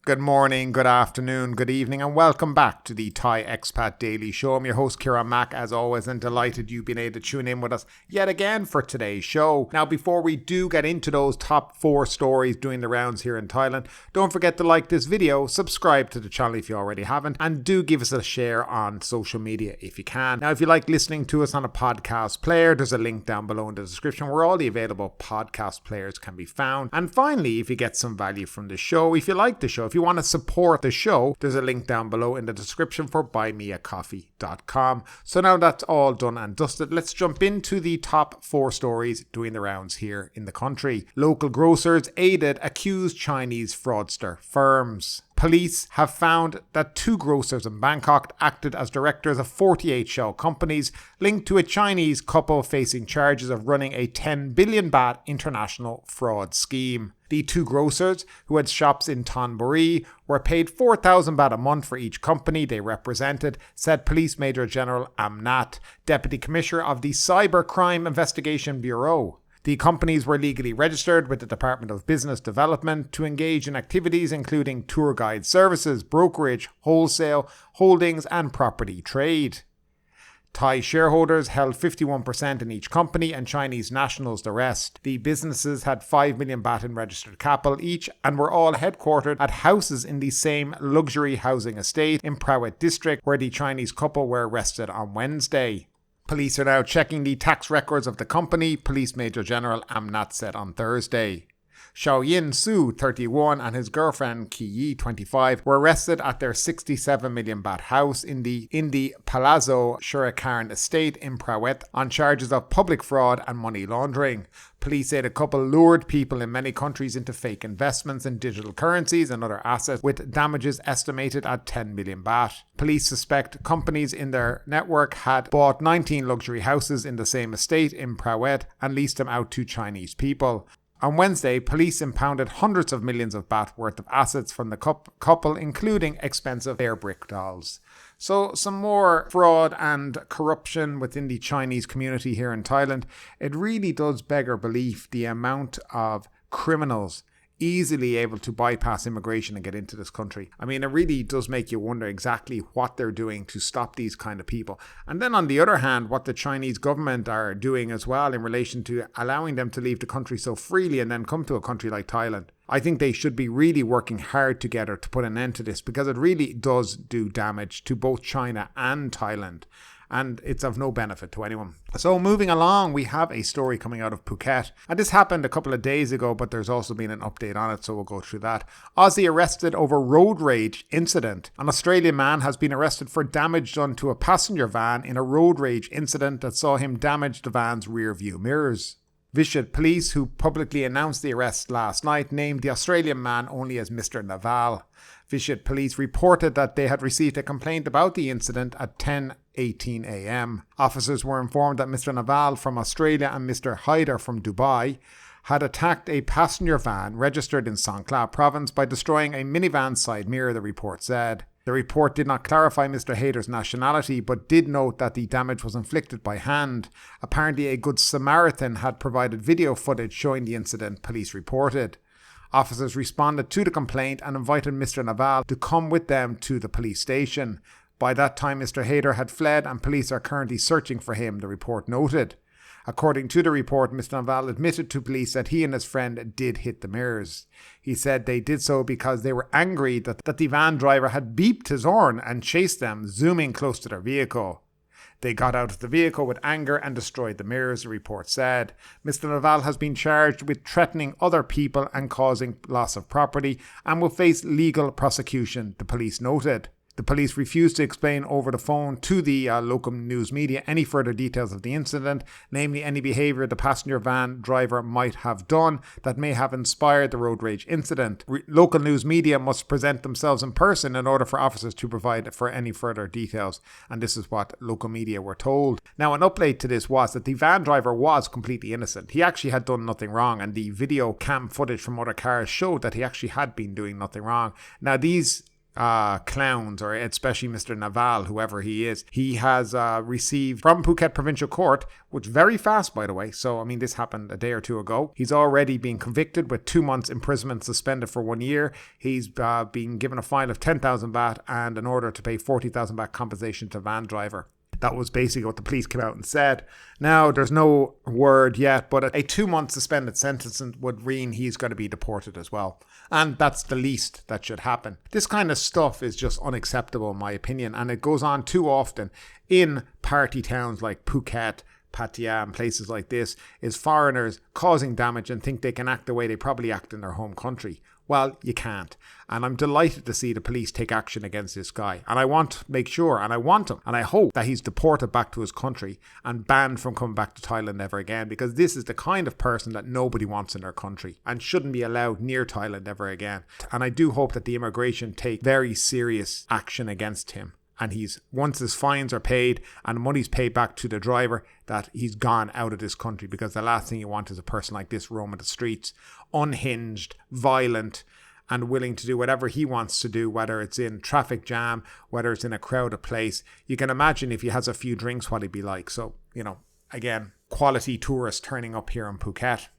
Good morning, good afternoon, good evening, and welcome back to the Thai Expat Daily Show. I'm your host, Kieran Mack, as always, and delighted you've been able to tune in with us yet again for today's show. Now, before we do get into those top 4 stories doing the rounds here in Thailand, don't forget to like this video, subscribe to the channel if you already haven't, and do give us a share on social media if you can. Now, if you like listening to us on a podcast player, there's a link down below in the description where all the available podcast players can be found. And finally, if you get some value from the show, if you like the show, if you want to support the show, there's a link down below in the description for buymeacoffee.com. So now that's all done and dusted, let's jump into the top 4 stories doing the rounds here in the country. Local grocers aided accused Chinese fraudster firms. Police have found that 2 grocers in Bangkok acted as directors of 48 shell companies linked to a Chinese couple facing charges of running a 10 billion baht international fraud scheme. The 2 grocers, who had shops in Thonburi, were paid 4,000 baht a month for each company they represented, said Police Major General Amnat, Deputy Commissioner of the Cybercrime Investigation Bureau. The companies were legally registered with the Department of Business Development to engage in activities including tour guide services, brokerage, wholesale, holdings and property trade. Thai shareholders held 51% in each company and Chinese nationals the rest. The businesses had 5 million baht in registered capital each and were all headquartered at houses in the same luxury housing estate in Phuket district where the Chinese couple were arrested on Wednesday. Police are now checking the tax records of the company, Police Major General Amnat said on Thursday. Xiaoyin Su, 31, and his girlfriend Ki Yi, 25, were arrested at their 67 million baht house in the Palazzo Shurikaran estate in Phuket on charges of public fraud and money laundering. Police say the couple lured people in many countries into fake investments in digital currencies and other assets with damages estimated at 10 million baht. Police suspect companies in their network had bought 19 luxury houses in the same estate in Phuket and leased them out to Chinese people. On Wednesday, police impounded hundreds of millions of baht worth of assets from the couple, including expensive air brick dolls. So some more fraud and corruption within the Chinese community here in Thailand. It really does beggar belief the amount of criminals easily able to bypass immigration and get into this country. I mean, it really does make you wonder exactly what they're doing to stop these kind of people. And then on the other hand, what the Chinese government are doing as well in relation to allowing them to leave the country so freely and then come to a country like Thailand. I think they should be really working hard together to put an end to this because it really does do damage to both China and Thailand. And it's of no benefit to anyone. So moving along, we have a story coming out of Phuket. And this happened a couple of days ago, but there's also been an update on it, so we'll go through that. Aussie arrested over road rage incident. An Australian man has been arrested for damage done to a passenger van in a road rage incident that saw him damage the van's rear view mirrors. Phuket police, who publicly announced the arrest last night, named the Australian man only as Mr. Naval. Phuket police reported that they had received a complaint about the incident at 10:18 a.m. Officers were informed that Mr. Naval from Australia and Mr. Haider from Dubai had attacked a passenger van registered in Songkhla province by destroying a minivan side mirror, the report said. The report did not clarify Mr. Haider's nationality, but did note that the damage was inflicted by hand. Apparently, a Good Samaritan had provided video footage showing the incident, police reported. Officers responded to the complaint and invited Mr. Naval to come with them to the police station. By that time, Mr. Haider had fled and police are currently searching for him, the report noted. According to the report, Mr. Naval admitted to police that he and his friend did hit the mirrors. He said they did so because they were angry that the van driver had beeped his horn and chased them, zooming close to their vehicle. They got out of the vehicle with anger and destroyed the mirrors, the report said. Mr. Naval has been charged with threatening other people and causing loss of property and will face legal prosecution, the police noted. The police refused to explain over the phone to the local news media any further details of the incident, namely any behaviour the passenger van driver might have done that may have inspired the road rage incident. Local news media must present themselves in person in order for officers to provide for any further details, and this is what local media were told. Now, an update to this was that the van driver was completely innocent. He actually had done nothing wrong, and the video cam footage from other cars showed that he actually had been doing nothing wrong. Now, these clowns, or especially Mr. Naval, whoever he is. He has received from Phuket Provincial Court, which very fast, by the way. So, I mean, this happened a day or two ago. He's already been convicted with 2 months imprisonment, suspended for 1 year. He's been given a fine of 10,000 baht and an order to pay 40,000 baht compensation to van driver. That was basically what the police came out and said. Now, there's no word yet, but a 2-month suspended sentence would mean he's going to be deported as well. And that's the least that should happen. This kind of stuff is just unacceptable, in my opinion, and it goes on too often in party towns like Phuket, Pattaya and places like this, is foreigners causing damage and think they can act the way they probably act in their home country. Well, you can't. And I'm delighted to see the police take action against this guy. And I want to make sure, and I want him, and I hope that he's deported back to his country and banned from coming back to Thailand ever again, because this is the kind of person that nobody wants in their country and shouldn't be allowed near Thailand ever again. And I do hope that the immigration take very serious action against him. And once his fines are paid and the money's paid back to the driver, that he's gone out of this country, because the last thing you want is a person like this roaming the streets, unhinged, violent, and willing to do whatever he wants to do, whether it's in traffic jam, whether it's in a crowded place. You can imagine if he has a few drinks what he'd be like. So, again, quality tourists turning up here in Phuket.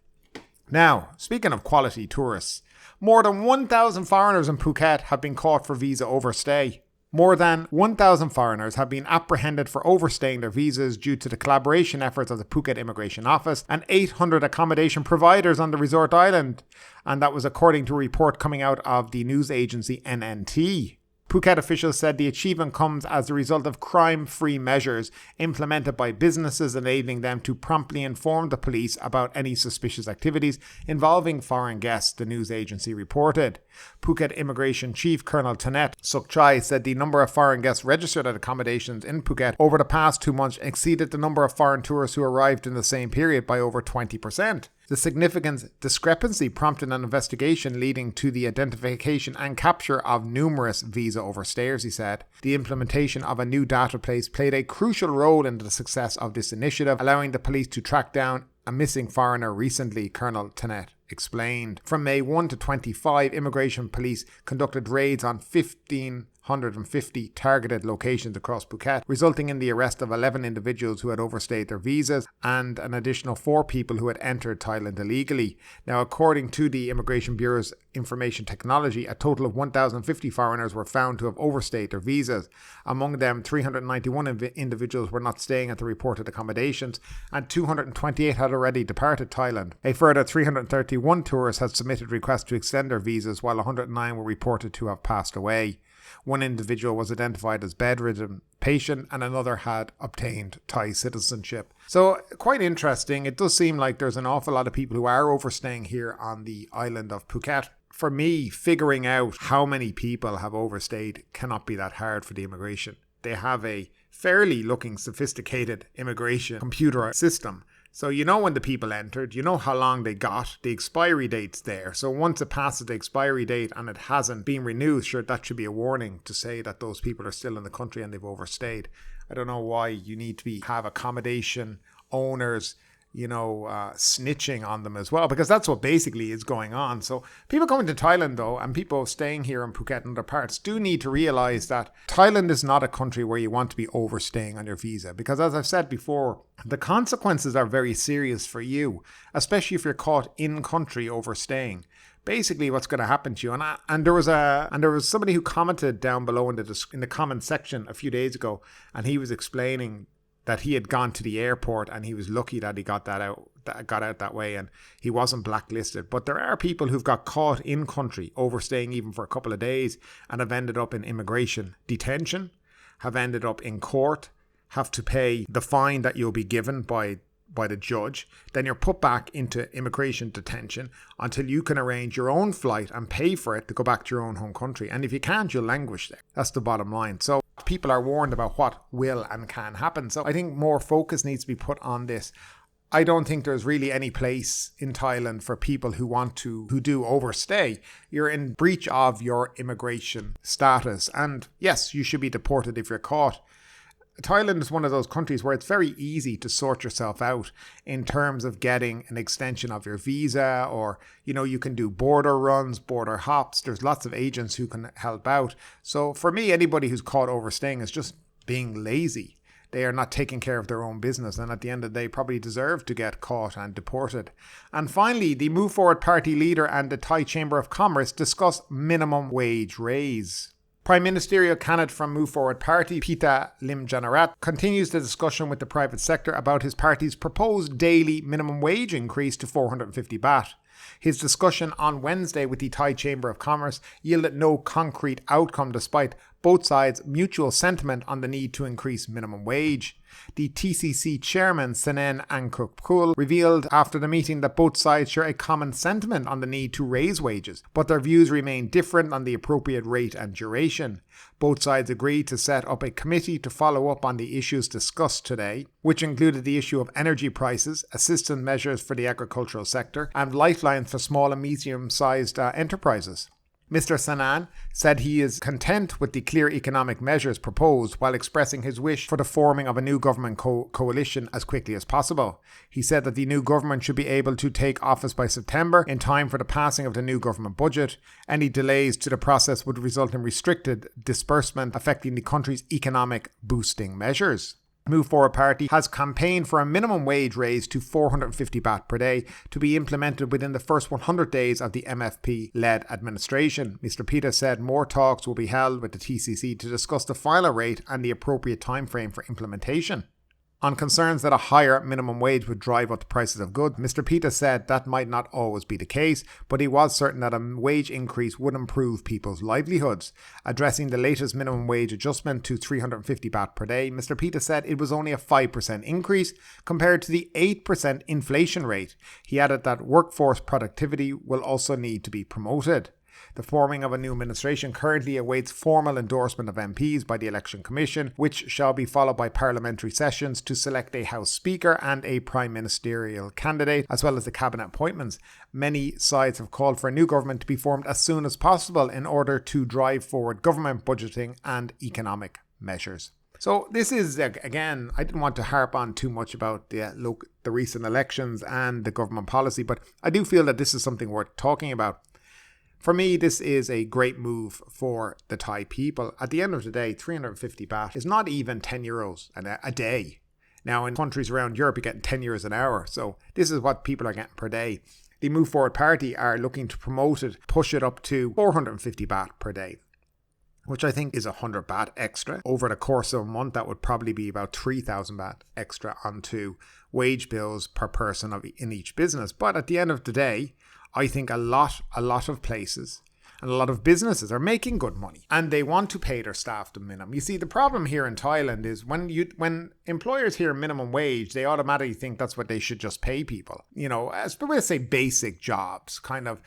Now, speaking of quality tourists, more than 1,000 foreigners in Phuket have been caught for visa overstay. More than 1,000 foreigners have been apprehended for overstaying their visas due to the collaboration efforts of the Phuket Immigration Office and 800 accommodation providers on the resort island. And that was according to a report coming out of the news agency NNT. Phuket officials said the achievement comes as a result of crime-free measures implemented by businesses, enabling them to promptly inform the police about any suspicious activities involving foreign guests, the news agency reported. Phuket Immigration Chief Colonel Tanet Sukchai said the number of foreign guests registered at accommodations in Phuket over the past 2 months exceeded the number of foreign tourists who arrived in the same period by over 20%. The significant discrepancy prompted an investigation leading to the identification and capture of numerous visa overstayers, he said. The implementation of a new database played a crucial role in the success of this initiative, allowing the police to track down a missing foreigner recently, Colonel Tanet explained. From May 1 to 25, immigration police conducted raids on 1,550 targeted locations across Phuket, resulting in the arrest of 11 individuals who had overstayed their visas and an additional 4 people who had entered Thailand illegally. Now, according to the Immigration Bureau's Information Technology, a total of 1,050 foreigners were found to have overstayed their visas. Among them, 391 individuals were not staying at the reported accommodations, and 228 had already departed Thailand. A further 331 tourists had submitted requests to extend their visas, while 109 were reported to have passed away. One individual was identified as bedridden patient and another had obtained Thai citizenship. So quite interesting. It does seem like there's an awful lot of people who are overstaying here on the island of Phuket. For me, figuring out how many people have overstayed cannot be that hard for the immigration. They have a fairly looking sophisticated immigration computer system. So you know when the people entered, you know how long they got, the expiry date's there. So once it passes the expiry date and it hasn't been renewed, sure, that should be a warning to say that those people are still in the country and they've overstayed. I don't know why you need to have accommodation owners, snitching on them as well, because that's what basically is going on. So people coming to Thailand, though, and people staying here in Phuket and other parts do need to realize that Thailand is not a country where you want to be overstaying on your visa, because as I've said before, the consequences are very serious for you, especially if you're caught in country overstaying. Basically, what's going to happen to you, and there was somebody who commented down below in the comment section a few days ago, and he was explaining that he had gone to the airport and he was lucky that he got out that way and he wasn't blacklisted. But there are people who've got caught in country overstaying even for a couple of days and have ended up in immigration detention, have ended up in court, have to pay the fine that you'll be given by the judge. Then you're put back into immigration detention until you can arrange your own flight and pay for it to go back to your own home country. And if you can't, you'll languish there. That's the bottom line. So people are warned about what will and can happen. So I think more focus needs to be put on this. I don't think there's really any place in Thailand for people who do overstay. You're in breach of your immigration status. And yes, you should be deported if you're caught. Thailand is one of those countries where it's very easy to sort yourself out in terms of getting an extension of your visa, or, you can do border runs, border hops. There's lots of agents who can help out. So for me, anybody who's caught overstaying is just being lazy. They are not taking care of their own business, and at the end of the day probably deserve to get caught and deported. And finally, the Move Forward Party leader and the Thai Chamber of Commerce discuss minimum wage raise. Prime Ministerial candidate from Move Forward Party, Pita Limjaroenrat, continues the discussion with the private sector about his party's proposed daily minimum wage increase to 450 baht. His discussion on Wednesday with the Thai Chamber of Commerce yielded no concrete outcome despite both sides' mutual sentiment on the need to increase minimum wage. The TCC chairman, Senen Angkukpul, revealed after the meeting that both sides share a common sentiment on the need to raise wages, but their views remain different on the appropriate rate and duration. Both sides agreed to set up a committee to follow up on the issues discussed today, which included the issue of energy prices, assistance measures for the agricultural sector, and lifelines for small and medium-sized enterprises. Mr. Sanan said he is content with the clear economic measures proposed while expressing his wish for the forming of a new government coalition as quickly as possible. He said that the new government should be able to take office by September in time for the passing of the new government budget. Any delays to the process would result in restricted disbursement affecting the country's economic boosting measures. Move Forward Party has campaigned for a minimum wage raise to 450 baht per day to be implemented within the first 100 days of the MFP-led administration. Mr. Pita said more talks will be held with the TCC to discuss the final rate and the appropriate timeframe for implementation. On concerns that a higher minimum wage would drive up the prices of goods, Mr. Pita said that might not always be the case, but he was certain that a wage increase would improve people's livelihoods. Addressing the latest minimum wage adjustment to 350 baht per day, Mr. Pita said it was only a 5% increase compared to the 8% inflation rate. He added that workforce productivity will also need to be promoted. The forming of a new administration currently awaits formal endorsement of MPs by the Election Commission, which shall be followed by parliamentary sessions to select a House Speaker and a Prime Ministerial candidate, as well as the cabinet appointments. Many sides have called for a new government to be formed as soon as possible in order to drive forward government budgeting and economic measures. So this is, again, I didn't want to harp on too much about the recent elections and the government policy, but I do feel that this is something worth talking about. For me, this is a great move for the Thai people. At the end of the day, 350 baht is not even 10 euros a day. Now, in countries around Europe, you're getting 10 euros an hour. So this is what people are getting per day. The Move Forward Party are looking to promote it, push it up to 450 baht per day, which I think is 100 baht extra. Over the course of a month, that would probably be about 3,000 baht extra onto wage bills per person in each business. But at the end of the day, I think a lot of places and a lot of businesses are making good money and they want to pay their staff the minimum. You see, the problem here in Thailand is when employers hear minimum wage, they automatically think that's what they should just pay people. Let's say basic jobs, kind of,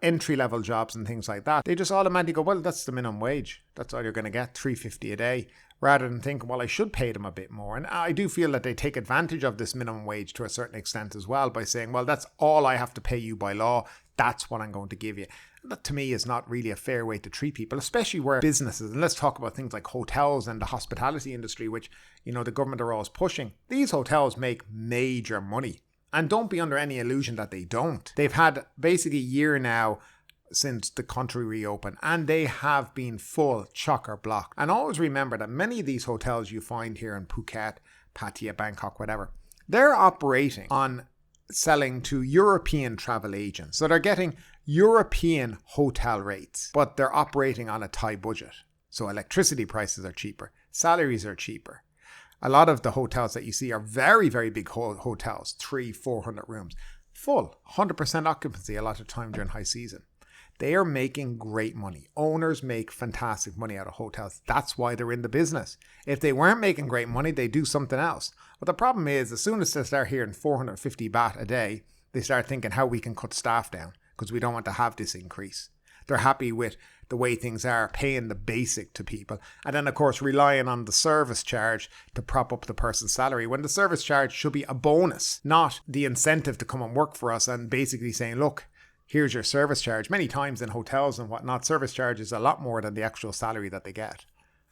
entry-level jobs and things like that. They just automatically go, well, that's the minimum wage. That's all you're going to get, 350 a day. Rather than think, well, I should pay them a bit more. And I do feel that they take advantage of this minimum wage to a certain extent as well by saying, well, that's all I have to pay you by law. That's what I'm going to give you. And that to me is not really a fair way to treat people, especially where businesses, and let's talk about things like hotels and the hospitality industry, which, the government are always pushing. These hotels make major money. And don't be under any illusion that they don't. They've had basically a year now since the country reopened, and they have been full chock-a-block. And always remember that many of these hotels you find here in Phuket, Pattaya, Bangkok, whatever, they're operating on selling to European travel agents. So they're getting European hotel rates, but they're operating on a Thai budget. So electricity prices are cheaper, salaries are cheaper. A lot of the hotels that you see are very, very big hotels, 300-400 rooms, full, 100% occupancy a lot of time during high season. They are making great money. Owners make fantastic money out of hotels. That's why they're in the business. If they weren't making great money, they do something else. But the problem is, as soon as they start hearing 450 baht a day, they start thinking how we can cut staff down because we don't want to have this increase. They're happy with the way things are, paying the basic to people. And then, of course, relying on the service charge to prop up the person's salary when the service charge should be a bonus, not the incentive to come and work for us and basically saying, look, here's your service charge. Many times in hotels and whatnot, service charge is a lot more than the actual salary that they get.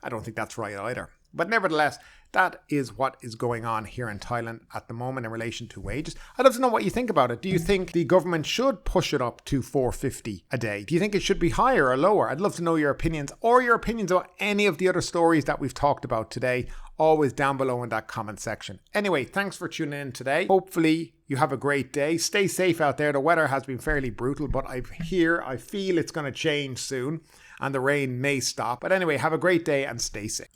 I don't think that's right either. But nevertheless, that is what is going on here in Thailand at the moment in relation to wages. I'd love to know what you think about it. Do you think the government should push it up to $4.50 a day? Do you think it should be higher or lower? I'd love to know your opinions, or your opinions about any of the other stories that we've talked about today. Always down below in that comment section. Anyway, thanks for tuning in today. Hopefully you have a great day. Stay safe out there. The weather has been fairly brutal, but I feel it's going to change soon and the rain may stop. But anyway, have a great day and stay safe.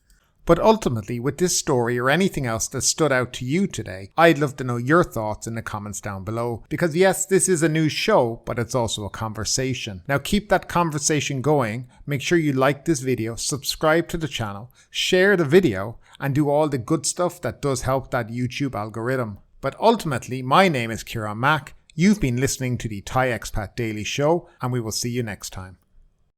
But ultimately, with this story or anything else that stood out to you today, I'd love to know your thoughts in the comments down below. Because yes, this is a news show, but it's also a conversation. Now keep that conversation going. Make sure you like this video, subscribe to the channel, share the video, and do all the good stuff that does help that YouTube algorithm. But ultimately, my name is Kieran Mack. You've been listening to the Thai Expat Daily Show, and we will see you next time.